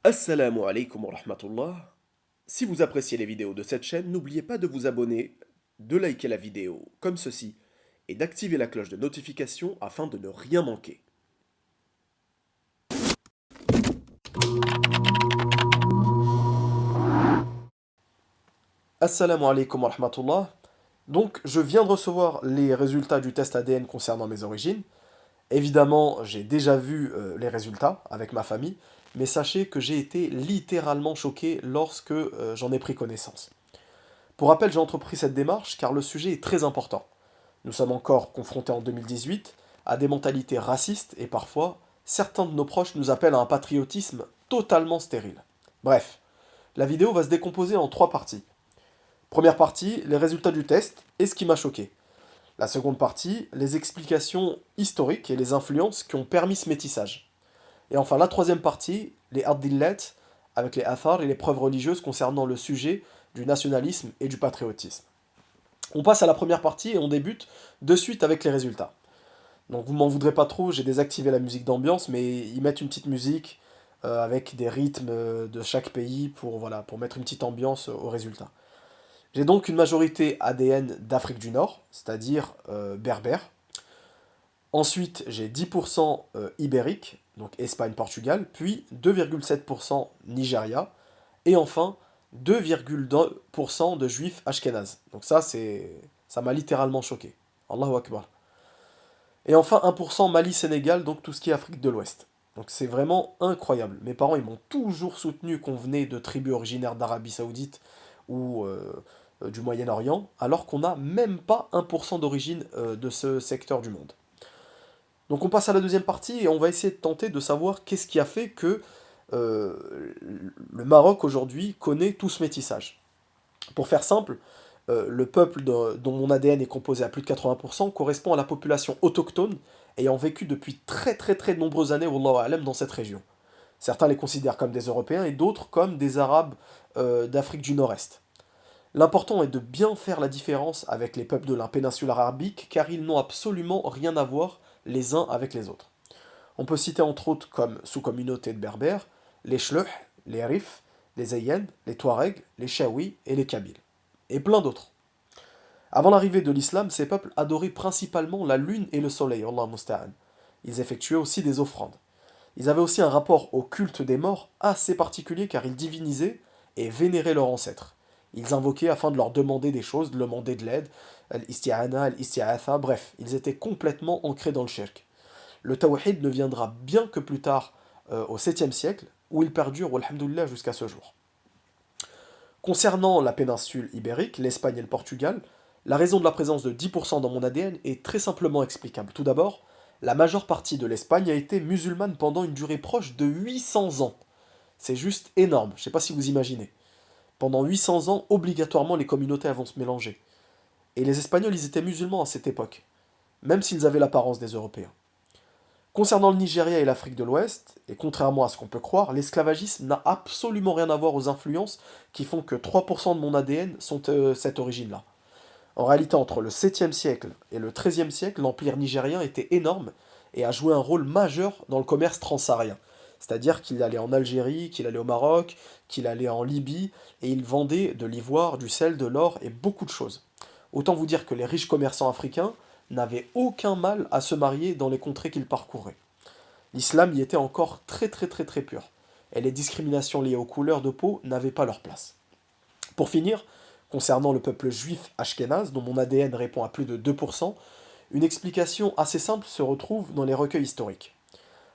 Assalamu alaikum wa rahmatullah. Si vous appréciez les vidéos de cette chaîne, n'oubliez pas de vous abonner, de liker la vidéo comme ceci et d'activer la cloche de notification afin de ne rien manquer. Assalamu alaikum wa rahmatullah. Donc, je viens de recevoir les résultats du test ADN concernant mes origines. Évidemment, j'ai déjà vu les résultats avec ma famille, mais sachez que j'ai été littéralement choqué lorsque j'en ai pris connaissance. Pour rappel, j'ai entrepris cette démarche car le sujet est très important. Nous sommes encore confrontés en 2018 à des mentalités racistes et parfois, certains de nos proches nous appellent à un patriotisme totalement stérile. Bref, la vidéo va se décomposer en trois parties. Première partie, les résultats du test et ce qui m'a choqué. La seconde partie, les explications historiques et les influences qui ont permis ce métissage. Et enfin, la troisième partie, les adillat, avec les athar et les preuves religieuses concernant le sujet du nationalisme et du patriotisme. On passe à la première partie et on débute de suite avec les résultats. Donc vous m'en voudrez pas trop, j'ai désactivé la musique d'ambiance, mais ils mettent une petite musique avec des rythmes de chaque pays pour, voilà, pour mettre une petite ambiance aux résultats. J'ai donc une majorité ADN d'Afrique du Nord, c'est-à-dire berbère. Ensuite, j'ai 10% ibérique, donc Espagne-Portugal, puis 2,7% Nigeria, et enfin 2,2% de juifs ashkénazes. Donc ça m'a littéralement choqué. Allahu Akbar. Et enfin 1% Mali-Sénégal, donc tout ce qui est Afrique de l'Ouest. Donc c'est vraiment incroyable. Mes parents, ils m'ont toujours soutenu qu'on venait de tribus originaires d'Arabie Saoudite ou du Moyen-Orient, alors qu'on n'a même pas 1% d'origine de ce secteur du monde. Donc on passe à la deuxième partie et on va essayer de tenter de savoir qu'est-ce qui a fait que le Maroc aujourd'hui connaît tout ce métissage. Pour faire simple, le peuple dont mon ADN est composé à plus de 80% correspond à la population autochtone ayant vécu depuis très très très de nombreuses années, wallahu a'lam, dans cette région. Certains les considèrent comme des Européens et d'autres comme des Arabes d'Afrique du Nord-Est. L'important est de bien faire la différence avec les peuples de la péninsule arabique car ils n'ont absolument rien à voir les uns avec les autres. On peut citer entre autres comme sous-communautés de berbères, les Chleuh, les Rif, les Ayed, les Touaregs, les Chaouis et les Kabyles. Et plein d'autres. Avant l'arrivée de l'islam, ces peuples adoraient principalement la lune et le soleil, Allah musta'an. Ils effectuaient aussi des offrandes. Ils avaient aussi un rapport au culte des morts assez particulier car ils divinisaient et vénéraient leurs ancêtres. Ils invoquaient afin de leur demander des choses, de leur demander de l'aide, al-isti'ana, al-isti'atha, bref, ils étaient complètement ancrés dans le shirk. Le tawhid ne viendra bien que plus tard, au 7e siècle, où il perdure, alhamdoulilah, jusqu'à ce jour. Concernant la péninsule ibérique, l'Espagne et le Portugal, la raison de la présence de 10% dans mon ADN est très simplement explicable. Tout d'abord, la majeure partie de l'Espagne a été musulmane pendant une durée proche de 800 ans. C'est juste énorme, je ne sais pas si vous imaginez. Pendant 800 ans, obligatoirement, les communautés vont se mélanger. Et les Espagnols, ils étaient musulmans à cette époque, même s'ils avaient l'apparence des Européens. Concernant le Nigeria et l'Afrique de l'Ouest, et contrairement à ce qu'on peut croire, l'esclavagisme n'a absolument rien à voir aux influences qui font que 3% de mon ADN sont cette origine-là. En réalité, entre le 7e siècle et le 13e siècle, l'empire nigérien était énorme et a joué un rôle majeur dans le commerce transsaharien. C'est-à-dire qu'il allait en Algérie, qu'il allait au Maroc, qu'il allait en Libye, et il vendait de l'ivoire, du sel, de l'or et beaucoup de choses. Autant vous dire que les riches commerçants africains n'avaient aucun mal à se marier dans les contrées qu'ils parcouraient. L'islam y était encore très très très très pur, et les discriminations liées aux couleurs de peau n'avaient pas leur place. Pour finir, concernant le peuple juif ashkénaze, dont mon ADN répond à plus de 2%, une explication assez simple se retrouve dans les recueils historiques.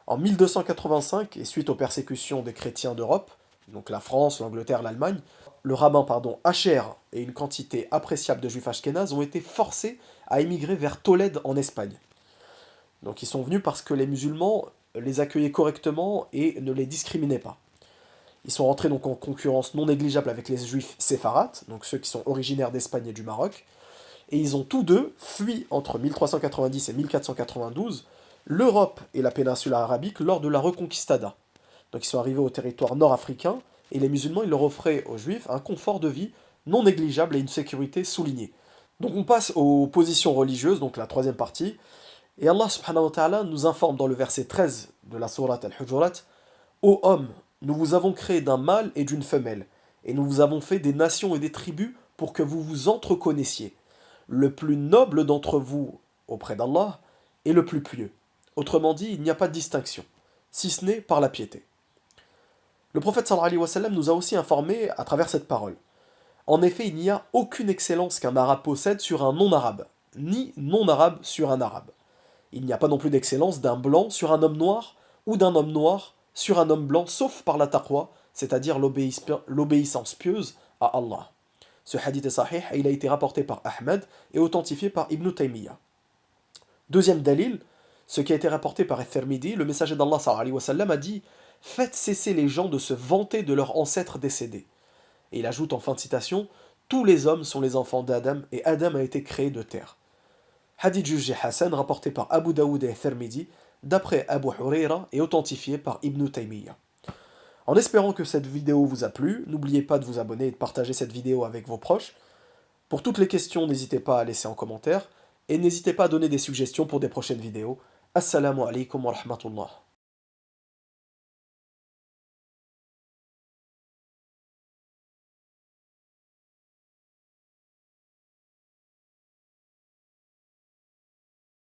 En 1285, et suite aux persécutions des chrétiens d'Europe, donc la France, l'Angleterre, l'Allemagne, le rabbin Acher et une quantité appréciable de juifs ashkénazes ont été forcés à émigrer vers Tolède en Espagne. Donc ils sont venus parce que les musulmans les accueillaient correctement et ne les discriminaient pas. Ils sont rentrés donc en concurrence non négligeable avec les juifs séfarades, donc ceux qui sont originaires d'Espagne et du Maroc, et ils ont tous deux fui entre 1390 et 1492 l'Europe et la péninsule arabique lors de la Reconquistada. Donc ils sont arrivés au territoire nord-africain, et les musulmans ils leur offraient aux juifs un confort de vie non négligeable et une sécurité soulignée. Donc on passe aux positions religieuses, donc la troisième partie, et Allah subhanahu wa ta'ala nous informe dans le verset 13 de la sourate Al-Hujurat: Ô homme, nous vous avons créé d'un mâle et d'une femelle, et nous vous avons fait des nations et des tribus pour que vous vous entreconnaissiez. Le plus noble d'entre vous auprès d'Allah est le plus pieux. Autrement dit, il n'y a pas de distinction, si ce n'est par la piété. Le prophète sallallahu alayhi wa sallam nous a aussi informé à travers cette parole. En effet, il n'y a aucune excellence qu'un arabe possède sur un non-arabe, ni non-arabe sur un arabe. Il n'y a pas non plus d'excellence d'un blanc sur un homme noir, ou d'un homme noir sur un homme blanc, sauf par la taqwa, c'est-à-dire l'obéissance pieuse à Allah. Ce hadith est sahih et il a été rapporté par Ahmed et authentifié par Ibn Taymiyyah. Deuxième dalil, ce qui a été rapporté par Al-Tirmidhi, le messager d'Allah sallallahu alayhi wa sallam a dit « Faites cesser les gens de se vanter de leurs ancêtres décédés ». Et il ajoute en fin de citation « Tous les hommes sont les enfants d'Adam et Adam a été créé de terre ». Hadith jugé Hassan rapporté par Abu Daoud et Tirmidhi d'après Abu Huraira et authentifié par Ibn Taymiyyah. En espérant que cette vidéo vous a plu, n'oubliez pas de vous abonner et de partager cette vidéo avec vos proches. Pour toutes les questions, n'hésitez pas à laisser en commentaire et n'hésitez pas à donner des suggestions pour des prochaines vidéos. Assalamu alaikum wa rahmatullah.